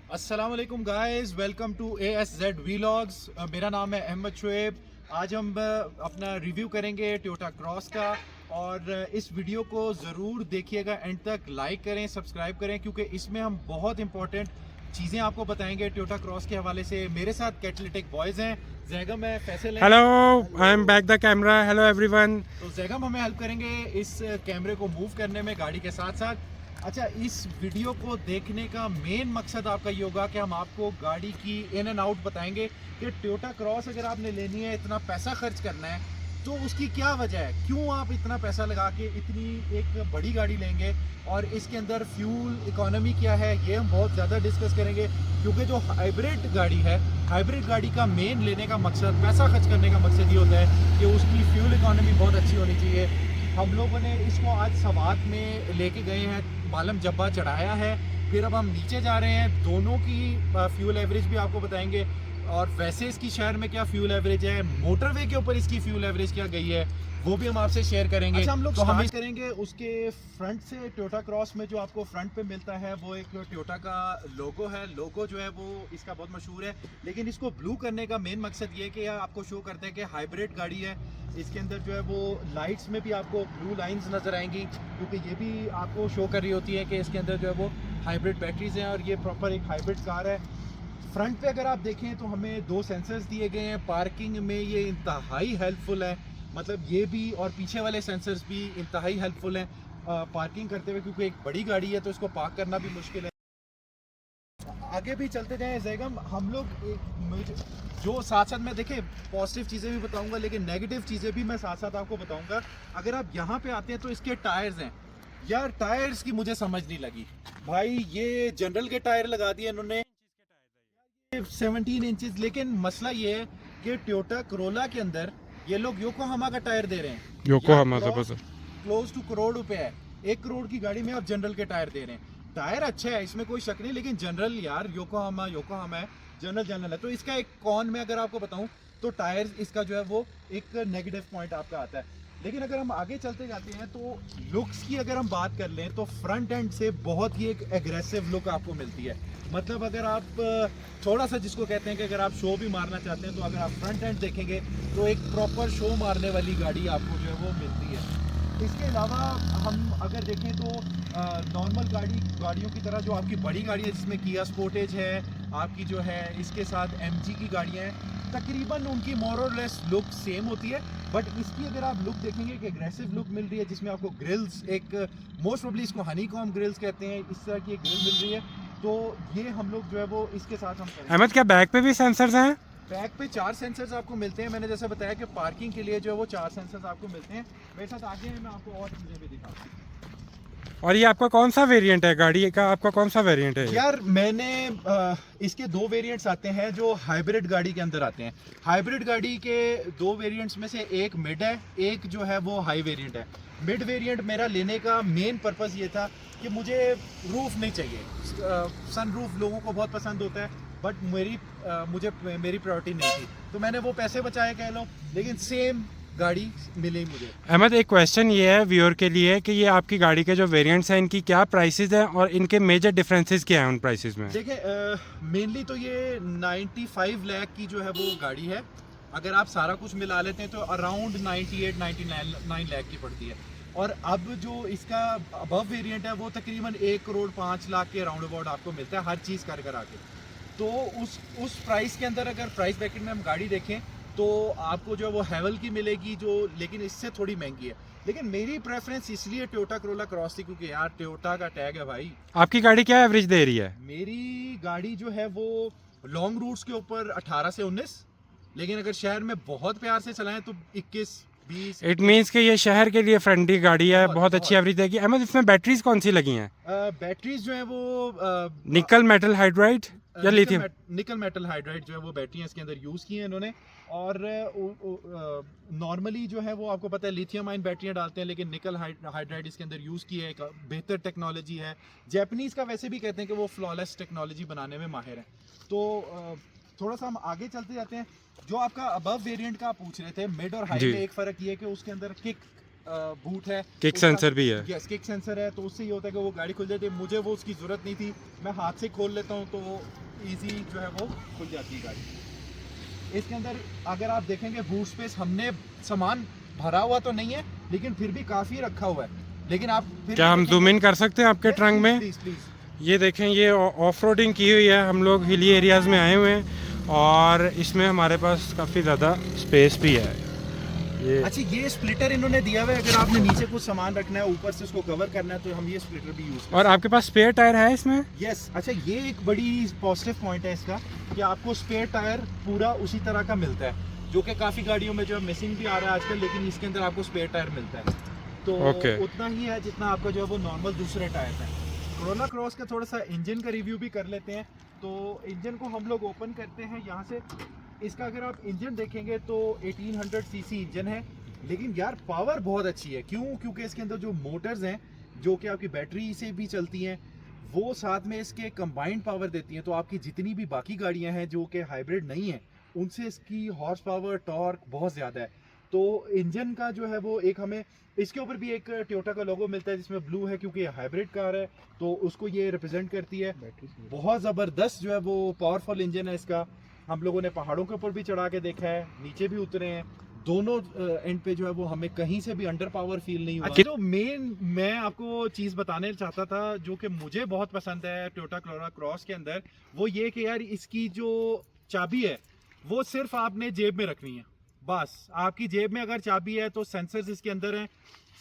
अस्सलाम वालेकुम guys, welcome to ASZ vlogs. मेरा नाम है अहमद शुएब। आज हम अपना रिव्यू करेंगे टोयोटा क्रॉस का। और इस वीडियो को ज़रूर देखिएगा, एंड तक लाइक करें, सब्सक्राइब करें, क्योंकि इसमें हम बहुत इंपॉर्टेंट चीज़ें आपको बताएंगे टोयोटा क्रॉस के हवाले से। मेरे साथ कैटलिटिक बॉयज़ हैं, जैगम है, फैसल है। Hello, I am back the camera. Hello everyone. तो जैगम हमें हेल्प करेंगे इस कैमरे को मूव करने में गाड़ी के साथ साथ। अच्छा, इस वीडियो को देखने का मेन मकसद आपका ये होगा कि हम आपको गाड़ी की इन एंड आउट बताएंगे कि टोयोटा क्रॉस अगर आपने लेनी है, इतना पैसा खर्च करना है, तो उसकी क्या वजह है, क्यों आप इतना पैसा लगा के इतनी एक बड़ी गाड़ी लेंगे, और इसके अंदर फ्यूल इकोनॉमी क्या है, ये हम बहुत ज़्यादा डिस्कस करेंगे। क्योंकि जो हाइब्रिड गाड़ी है, हाइब्रिड गाड़ी का मेन लेने का मकसद, पैसा खर्च करने का मकसद ये होता है कि उसकी फ्यूल इकोनॉमी बहुत अच्छी होनी चाहिए। हम लोगों ने इसको आज सवात में लेके गए हैं, मालम जब्बा चढ़ाया है, फिर अब हम नीचे जा रहे हैं। दोनों की फ्यूल एवरेज भी आपको बताएंगे, और वैसे इसकी शहर में क्या फ्यूल एवरेज है, मोटरवे के ऊपर इसकी फ्यूल एवरेज क्या गई है, वो भी हम आपसे शेयर करेंगे। अच्छा, हम लोग स्टार्ट करेंगे उसके फ्रंट से। टोयोटा क्रॉस में जो आपको फ्रंट पे मिलता है वो एक टोयोटा का लोगो है। लोगो जो है वो इसका बहुत मशहूर है, लेकिन इसको ब्लू करने का मेन मकसद ये है कि आपको शो करते हैं कि हाइब्रिड गाड़ी है। इसके अंदर जो है वो लाइट्स में भी आपको ब्लू लाइंस नज़र आएंगी, क्योंकि ये भी आपको शो कर रही होती है कि इसके अंदर जो है वो हाइब्रिड बैटरीज हैं, और ये प्रॉपर एक हाइब्रिड कार है। फ्रंट पे अगर आप देखें तो हमें 2 सेंसर्स दिए गए हैं। पार्किंग में ये इंतहाई हेल्पफुल है, मतलब ये भी, और पीछे वाले सेंसर्स भी इंतहाई हेल्पफुल हैं पार्किंग करते हुए, क्योंकि एक बड़ी गाड़ी है तो इसको पार्क करना भी मुश्किल है। आगे भी चलते जाएं जैगम, हम लोग जो साथ साथ मैं देखें पॉजिटिव चीज़ें भी बताऊंगा, लेकिन नेगेटिव चीज़ें भी मैं साथ साथ आपको बताऊंगा। अगर आप यहाँ पे आते हैं तो इसके टायर्स हैं यार, टायर्स की मुझे समझ नहीं लगी भाई। ये जनरल के टायर लगा दिए इन्होंने 17 इंचेस, लेकिन मसला ये है कि टोयोटा करोला के अंदर ये लोग योकोहामा का टायर दे रहे हैं। योकोहामा से बस। क्लोज टू करोड़ रुपए है, 1 करोड़ की गाड़ी में आप जनरल के टायर दे रहे हैं। टायर अच्छा है, इसमें कोई शक नहीं, लेकिन जनरल यार, योकोहामा योकोहामा है, जनरल जनरल है। तो इसका एक कॉन में अगर आपको बताऊं तो टायर इसका जो है वो एक नेगेटिव पॉइंट आपका आता है। लेकिन अगर हम आगे चलते जाते हैं तो लुक्स की अगर हम बात कर लें तो फ्रंट एंड से बहुत ही एक एग्रेसिव लुक आपको मिलती है। मतलब अगर आप थोड़ा सा जिसको कहते हैं कि अगर आप शो भी मारना चाहते हैं, तो अगर आप फ्रंट एंड देखेंगे तो एक प्रॉपर शो मारने वाली गाड़ी आपको जो है वो मिलती है। इसके अलावा हम अगर देखें तो नॉर्मल गाड़ियों की तरह जो आपकी बड़ी गाड़ी है, जिसमें किया स्पोर्टेज है आपकी, जो है इसके साथ MG की गाड़ियाँ हैं, तकरीबन उनकी मोर और लेस लुक सेम होती है। बट इसकी अगर आप लुक देखेंगे, एक एग्रेसिव लुक मिल रही है, जिसमें आपको ग्रिल्स, एक मोस्ट प्रोबेबली इसको हनीकॉम ग्रिल्स कहते हैं, इस तरह की एक ग्रिल मिल रही है। तो ये हम लोग जो है वो इसके साथ हम करेंगे। अहमद, क्या बैक पे भी सेंसर्स हैं? बैक पे 4 सेंसर्स आपको मिलते हैं। मैंने जैसे बताया कि पार्किंग के लिए जो है वो 4 सेंसर्स आपको मिलते हैं। मेरे साथ आगे हैं, मैं आपको और चीज़ें भी दिखाता हूँ। और ये आपका कौन सा वेरिएंट है गाड़ी का? आपका कौन सा वेरिएंट है ये? यार मैंने इसके 2 वेरिएंट्स आते हैं जो हाइब्रिड गाड़ी के अंदर आते हैं। हाइब्रिड गाड़ी के 2 वेरिएंट्स में से एक मिड है, एक जो है वो हाई वेरिएंट है। मिड वेरिएंट मेरा लेने का मेन पर्पस ये था कि मुझे रूफ नहीं चाहिए। सन रूफ लोगों को बहुत पसंद होता है, बट मेरी प्रायोरिटी नहीं थी, तो मैंने वो पैसे बचाए कह लो, लेकिन सेम गाड़ी मिली मुझे। अहमद, एक क्वेश्चन ये है व्यूअर के लिए कि ये आपकी गाड़ी के जो वेरिएंट्स हैं, इनकी क्या प्राइसेस हैं और इनके मेजर डिफरेंसेस क्या हैं उन प्राइसेस में? देखिए, मेनली तो ये 95 लाख की जो है वो गाड़ी है। अगर आप सारा कुछ मिला लेते हैं तो अराउंड 98-99 लाख की पड़ती है। और अब जो इसका अबव वेरिएंट है वो तकरीबन 1 करोड़ 5 लाख के राउंड अबाउट आपको मिलता है, हर चीज़ कर कर आके। तो उस प्राइस के अंदर अगर प्राइस ब्रैकेट में हम गाड़ी देखें तो आपको जो है वो हेवल की मिलेगी, जो लेकिन इससे थोड़ी महंगी है। लेकिन मेरी प्रेफरेंस इसलिए टोयोटा करोला क्रॉस थी क्योंकि यार टोयोटा का टैग है भाई। आपकी गाड़ी क्या एवरेज दे रही है? मेरी गाड़ी जो है वो लॉन्ग रूट्स के ऊपर 18 से 19, लेकिन अगर शहर में बहुत प्यार से चलाएं तो 21-20। इट मीन्स कि ये शहर के लिए फ्रेंडली गाड़ी है, बहुत अच्छी बहुत। एवरेज देगी। अहमद, इसमें बैटरीज कौन सी लगी हैं? बैटरीज जो है वो निकल मेटल हाइड्राइड या लिथियम? निकल मेटल हाइड्राइड जो है वो बैटरी इसके अंदर यूज़ की हैं इन्होंने। और नॉर्मली जो है वो आपको पता है लिथियम आयन बैटरियाँ डालते हैं, लेकिन निकल हाइड्राइड इसके अंदर यूज़ की है। एक बेहतर टेक्नोलॉजी है। जैपनीज़ का वैसे भी कहते हैं कि वो फ्लॉलेस टेक्नोलॉजी बनाने में माहिर है। तो थोड़ा सा हम आगे चलते जाते हैं। जो आपका अबव वेरिएंट का आप पूछ रहे थे, मिड और हाई जी। में एक फ़र्क ये है कि उसके अंदर किक बूट है, किक उसका- सेंसर भी है। यस, किक सेंसर है, तो उससे ये होता है कि वो गाड़ी खुल जाती है। मुझे वो उसकी ज़रूरत नहीं थी, मैं हाथ से खोल लेता हूँ तो इजी जो है वो खुल जाती है गाड़ी। इसके अंदर अगर आप देखेंगे बूट स्पेस हमने सामान भरा हुआ तो नहीं है, लेकिन फिर भी काफ़ी रखा हुआ है। लेकिन आप फिर क्या हम जूम इन कर सकते हैं आपके ट्रंक में? Please please. ये देखें, ये ऑफ रोडिंग की हुई है, हम लोग हिली एरियाज़ में आए हुए हैं और इसमें हमारे पास काफ़ी ज़्यादा स्पेस भी है। ये अच्छा, ये स्प्लिटर इन्होंने दिया हुआ है, अगर आपने नीचे कुछ सामान रखना है, ऊपर से उसको कवर करना है, तो हम ये स्प्लिटर भी यूज़ और आपके पास स्पेयर टायर है इसमें? यस। अच्छा, ये एक बड़ी पॉजिटिव पॉइंट है इसका कि आपको स्पेयर टायर पूरा उसी तरह का मिलता है, जो कि काफ़ी गाड़ियों में जो है मिसिंग भी आ रहा है आजकल, लेकिन इसके अंदर आपको स्पेयर टायर मिलता है तो उतना ही है जितना आपका जो है वो नॉर्मल दूसरे टायर है। कोरोला क्रॉस का थोड़ा सा इंजन का रिव्यू भी कर लेते हैं। तो इंजन को हम लोग ओपन करते हैं यहाँ से। इसका अगर आप इंजन देखेंगे तो 1800 सीसी इंजन है, लेकिन यार पावर बहुत अच्छी है। क्यों? क्योंकि इसके अंदर जो मोटर्स हैं जो कि आपकी बैटरी से भी चलती हैं, वो साथ में इसके कंबाइंड पावर देती हैं। तो आपकी जितनी भी बाकी गाड़ियां हैं जो कि हाइब्रिड नहीं है, उनसे इसकी हॉर्स पावर टॉर्क बहुत ज़्यादा है। तो इंजन का जो है वो एक हमें इसके ऊपर भी एक टोयोटा का लोगो मिलता है जिसमें ब्लू है, क्योंकि ये हाइब्रिड कार है तो उसको ये रिप्रेजेंट करती है। बहुत ज़बरदस्त जो है वो पावरफुल इंजन है इसका। हम लोगों ने पहाड़ों के ऊपर भी चढ़ा के देखा है, नीचे भी उतरे हैं, दोनों एंड पे जो है वो हमें कहीं से भी अंडर पावर फील नहीं हुआ। जो मेन मैं आपको चीज़ बताने चाहता था जो कि मुझे बहुत पसंद है टोयोटा कोरोला क्रॉस के अंदर, वो ये कि यार इसकी जो चाबी है वो सिर्फ आपने जेब में रखनी है। बस आपकी जेब में अगर चाबी है तो सेंसर्स इसके अंदर हैं।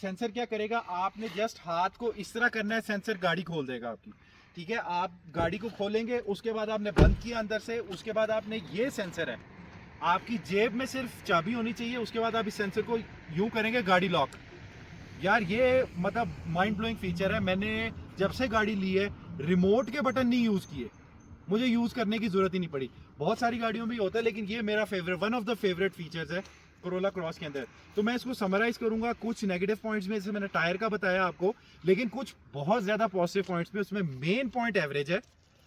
सेंसर क्या करेगा, आपने जस्ट हाथ को इस तरह करना है, सेंसर गाड़ी खोल देगा आपकी। ठीक है, आप गाड़ी को खोलेंगे, उसके बाद आपने बंद किया अंदर से, उसके बाद आपने ये सेंसर है, आपकी जेब में सिर्फ चाबी होनी चाहिए। उसके बाद आप इस सेंसर को यूं करेंगे, गाड़ी लॉक। यार ये मतलब माइंड ब्लोइंग फीचर है। मैंने जब से गाड़ी ली है रिमोट के बटन नहीं यूज़ किए, मुझे यूज़ करने की ज़रूरत ही नहीं पड़ी। बहुत सारी गाड़ियों में होता है, लेकिन ये मेरा favourite, one of the favourite features है कोरोला क्रॉस के अंदर। तो मैं इसको समराइज़ करूंगा। कुछ नेगेटिव पॉइंट्स में, जैसे मैंने टायर का बताया आपको, लेकिन कुछ बहुत ज़्यादा पॉजिटिव पॉइंट्स भी। उसमें मेन पॉइंट एवरेज है,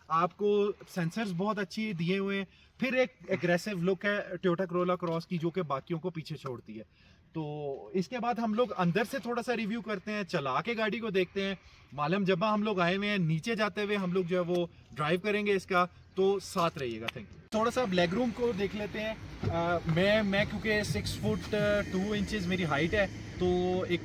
आपको सेंसर्स बहुत अच्छी दिए हुए हैं। फिर एक एग्रेसिव लुक है टोयोटा कोरोला क्रॉस की जो कि बाकियों को पीछे छोड़ती है। तो इसके बाद हम लोग अंदर से थोड़ा सा रिव्यू करते हैं, चला के गाड़ी को देखते हैं। मालम जब हम लोग आए हुए हैं, नीचे जाते हुए हम लोग जो है वो ड्राइव करेंगे इसका, तो साथ रहिएगा। Thank you. थोड़ा सा लेग रूम को देख लेते हैं। मैं क्योंकि 6 फुट 2 इंचेस मेरी हाइट है, तो एक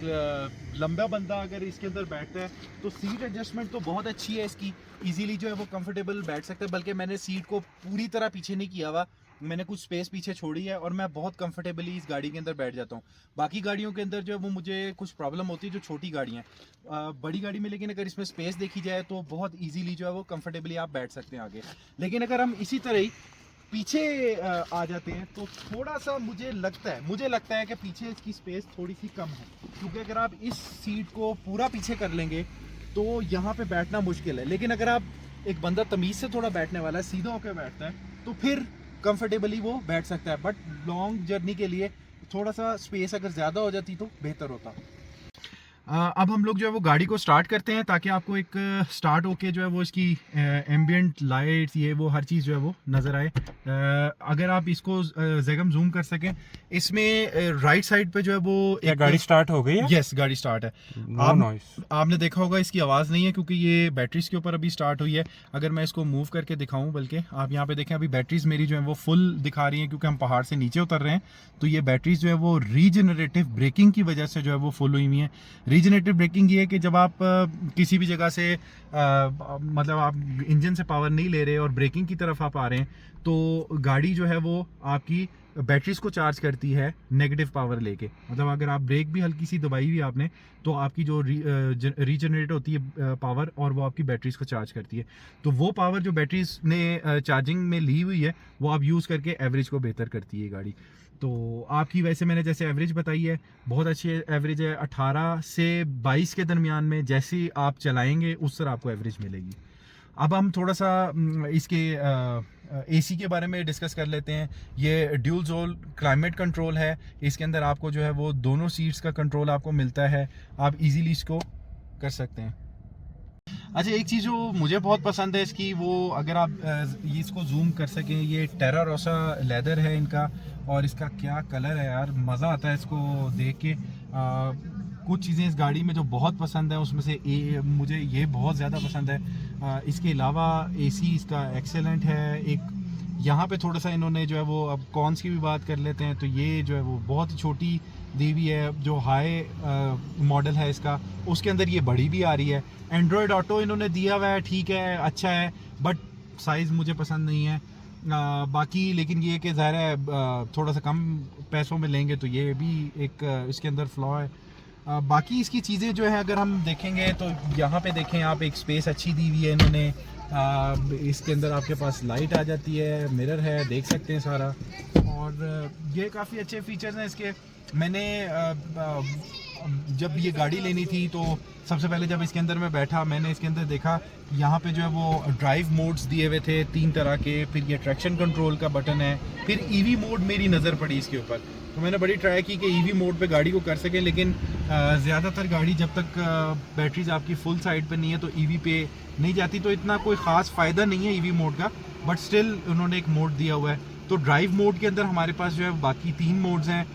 लंबा बंदा अगर इसके अंदर बैठता है तो सीट एडजस्टमेंट तो बहुत अच्छी है इसकी, इजीली जो है वो कंफर्टेबल बैठ सकता है। बल्कि मैंने सीट को पूरी तरह पीछे नहीं किया हुआ, मैंने कुछ स्पेस पीछे छोड़ी है और मैं बहुत कंफर्टेबली इस गाड़ी के अंदर बैठ जाता हूँ। बाकी गाड़ियों के अंदर जो है वो मुझे कुछ प्रॉब्लम होती है जो छोटी गाड़ियाँ हैं, बड़ी गाड़ी में, लेकिन अगर इसमें स्पेस देखी जाए तो बहुत ईजीली जो है वो कंफर्टेबली आप बैठ सकते हैं आगे। लेकिन अगर हम इसी तरह ही पीछे आ जाते हैं तो थोड़ा सा मुझे लगता है कि पीछे इसकी स्पेस थोड़ी सी कम है, क्योंकि अगर आप इस सीट को पूरा पीछे कर लेंगे तो यहाँ पे बैठना मुश्किल है। लेकिन अगर आप एक बंदा तमीज़ से थोड़ा बैठने वाला है, सीधा होकर बैठता है, तो फिर कंफर्टेबली वो बैठ सकता है। बट लॉन्ग जर्नी के लिए थोड़ा सा स्पेस अगर ज़्यादा हो जाती तो बेहतर होता। अब हम लोग जो है वो गाड़ी को स्टार्ट करते हैं ताकि आपको एक स्टार्ट होके जो है वो इसकी एम्बियंट लाइट्स ये वो हर चीज़ जो है वो नज़र आए। अगर आप इसको ज़ेगम जूम कर सकें, इसमें राइट साइड पे जो है वो एक गाड़ी स्टार्ट हो गई है। यस, गाड़ी स्टार्ट है। आपने देखा होगा इसकी आवाज़ नहीं है क्योंकि ये बैटरीज के ऊपर अभी स्टार्ट हुई है। अगर मैं इसको मूव करके दिखाऊं, बल्कि आप यहाँ पे देखें, अभी बैटरीज मेरी जो है वो फुल दिखा रही हैं क्योंकि हम पहाड़ से नीचे उतर रहे हैं। तो ये बैटरीज जो है वो रीजनरेटिव ब्रेकिंग की वजह से जो है वो फुल हुई हुई हैं। रीजनरेटिव ब्रेकिंग ये है कि जब आप किसी भी जगह से मतलब आप इंजन से पावर नहीं ले रहे और ब्रेकिंग की तरफ आप आ रहे हैं, तो गाड़ी जो है वो आपकी बैटरीज को चार्ज करती है नेगेटिव पावर लेके। मतलब अगर आप ब्रेक भी हल्की सी दबाई हुई आपने, तो आपकी जो रीजनरेट होती है पावर, और वो आपकी बैटरीज को चार्ज करती है। तो वो पावर जो बैटरीज ने चार्जिंग में ली हुई है वो आप यूज़ करके एवरेज को बेहतर करती है गाड़ी। तो आपकी वैसे मैंने जैसे एवरेज बताई है, बहुत अच्छी एवरेज है। 18 से 22 के दरमियान में जैसे आप चलाएंगे उस तरह आपको एवरेज मिलेगी। अब हम थोड़ा सा इसके एसी के बारे में डिस्कस कर लेते हैं। ये ड्यूल जोन क्लाइमेट कंट्रोल है। इसके अंदर आपको जो है वो दोनों सीट्स का कंट्रोल आपको मिलता है, आप इजीली इसको कर सकते हैं। अच्छा, एक चीज़ जो मुझे बहुत पसंद है इसकी, वो अगर आप इसको जूम कर सकें, ये टेरा रोसा लेदर है इनका, और इसका क्या कलर है यार, मज़ा आता है इसको देख के। कुछ चीज़ें इस गाड़ी में जो बहुत पसंद है उसमें से मुझे ये बहुत ज़्यादा पसंद है। इसके अलावा एसी इसका एक्सेलेंट है। एक यहाँ पे थोड़ा सा इन्होंने जो है वो, अब कॉन्स की भी बात कर लेते हैं, तो ये जो है वो बहुत ही छोटी दी हुई है। जो हाई मॉडल है इसका, उसके अंदर ये बड़ी भी आ रही है। एंड्रॉयड ऑटो इन्होंने दिया हुआ है, ठीक है, अच्छा है, बट साइज़ मुझे पसंद नहीं है। बाकी लेकिन ये कि ज़ाहिर है थोड़ा सा कम पैसों में लेंगे तो ये भी एक इसके अंदर फ्लॉ है। बाकी इसकी चीज़ें जो है अगर हम देखेंगे तो यहाँ पे देखें आप, एक स्पेस अच्छी दी हुई है इन्होंने। इसके अंदर आपके पास लाइट आ जाती है, मिरर है, देख सकते हैं सारा, और ये काफ़ी अच्छे फीचर्स हैं इसके। मैंने जब ये गाड़ी लेनी थी तो सबसे पहले जब इसके अंदर मैं बैठा, मैंने इसके अंदर देखा यहाँ पे जो है वो ड्राइव मोड्स दिए हुए थे 3 तरह के, फिर ये ट्रैक्शन कंट्रोल का बटन है, फिर ईवी मोड मेरी नज़र पड़ी इसके ऊपर, तो मैंने बड़ी ट्राई की कि ईवी मोड पे गाड़ी को कर सकें, लेकिन ज़्यादातर गाड़ी जब तक बैटरीज आपकी फुल साइड पे नहीं है तो ईवी पे नहीं जाती, तो इतना कोई ख़ास फ़ायदा नहीं है ईवी मोड का, बट स्टिल उन्होंने एक मोड दिया हुआ है। तो ड्राइव मोड के अंदर हमारे पास जो है बाकी 3 मोड्स हैं।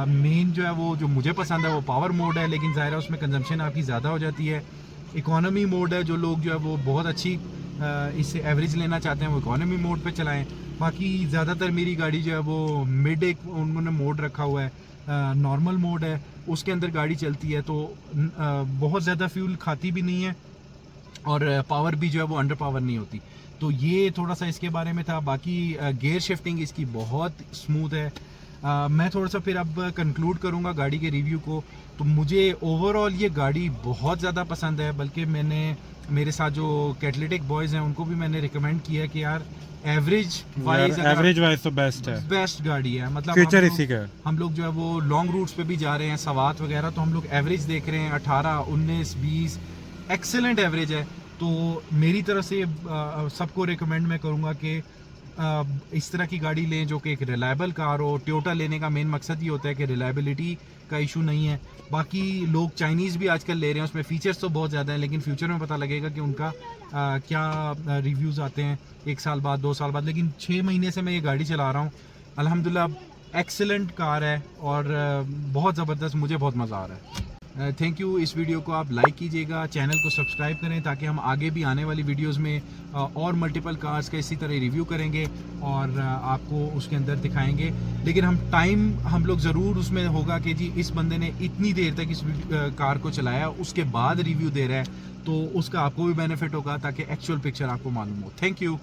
मेन जो है वो जो मुझे पसंद है वो पावर मोड है, लेकिन ज़ाहिर है उसमें कंजम्पशन आपकी ज़्यादा हो जाती है। इकोनॉमी मोड है, जो लोग जो है वो बहुत अच्छी इससे एवरेज लेना चाहते हैं वो इकोनॉमी मोड पे चलाएं। बाकी ज़्यादातर मेरी गाड़ी जो है वो मिड एक उन्होंने मोड रखा हुआ है, नॉर्मल मोड है, उसके अंदर गाड़ी चलती है, तो बहुत ज़्यादा फ्यूल खाती भी नहीं है और पावर भी जो है वो अंडर पावर नहीं होती। तो ये थोड़ा सा इसके बारे में था। बाकी गियर शिफ्टिंग इसकी बहुत स्मूथ है। मैं थोड़ा सा फिर अब कंक्लूड करूँगा गाड़ी के रिव्यू को। तो मुझे ओवरऑल ये गाड़ी बहुत ज़्यादा पसंद है, बल्कि मैंने मेरे साथ जो कैटलिटिक बॉयज़ हैं उनको भी मैंने रिकमेंड किया है कि यार एवरेज वाइज तो बेस्ट है, बेस्ट गाड़ी है। मतलब फ्यूचर इसी का। हम लोग जो है वो लॉन्ग रूट्स पे भी जा रहे हैं, सवात वगैरह, तो हम लोग एवरेज देख रहे हैं 18, 19, 20, एक्सेलेंट एवरेज है। तो मेरी तरफ से सबको रिकमेंड मैं करूँगा कि इस तरह की गाड़ी लें जो कि एक रिलायबल कार हो। टोयोटा लेने का मेन मकसद ये होता है कि रिलायबिलिटी का इशू नहीं है। बाकी लोग चाइनीज़ भी आजकल ले रहे हैं, उसमें फ़ीचर्स तो बहुत ज़्यादा हैं, लेकिन फ्यूचर में पता लगेगा कि उनका क्या रिव्यूज़ आते हैं 1 साल बाद, 2 साल बाद। लेकिन 6 महीने से मैं ये गाड़ी चला रहा हूँ, अल्हम्दुलिल्लाह एक्सेलेंट कार है और बहुत ज़बरदस्त, मुझे बहुत मज़ा आ रहा है। Thank you. इस वीडियो को आप लाइक कीजिएगा, चैनल को सब्सक्राइब करें ताकि हम आगे भी आने वाली वीडियोस में और मल्टीपल कार्स का इसी तरह रिव्यू करेंगे और आपको उसके अंदर दिखाएंगे। लेकिन हम लोग ज़रूर उसमें होगा कि जी इस बंदे ने इतनी देर तक इस कार को चलाया, उसके बाद रिव्यू दे रहा है, तो उसका आपको भी बेनिफिट होगा ताकि एक्चुअल पिक्चर आपको मालूम हो। Thank you.